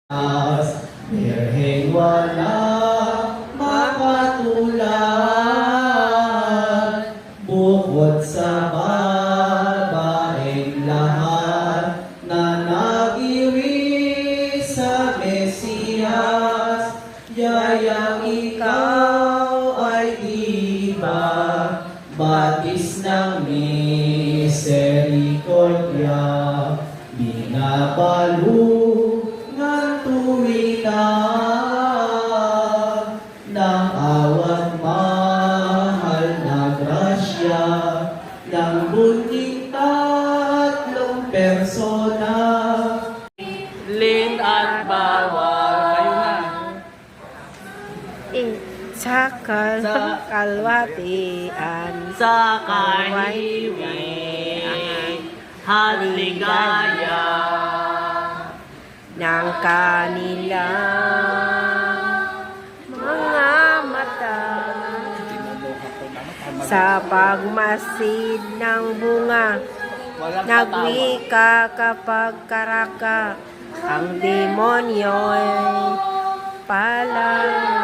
Birheng walang makatulad, bukod sa babaeng lahat na nag-iwi sa Mesiyas. Yayang ikaw ay iba, batis ng misericordya, binabalo ng awat mahal na grasya ng bunting tatlong persona. Lin at bawal kayo na sa kalwatian sa kahiwing at ligaya ng kanilang mga mata sa pagmasid ng bunga. Nagwika kapag karaka ang demonyo'y palang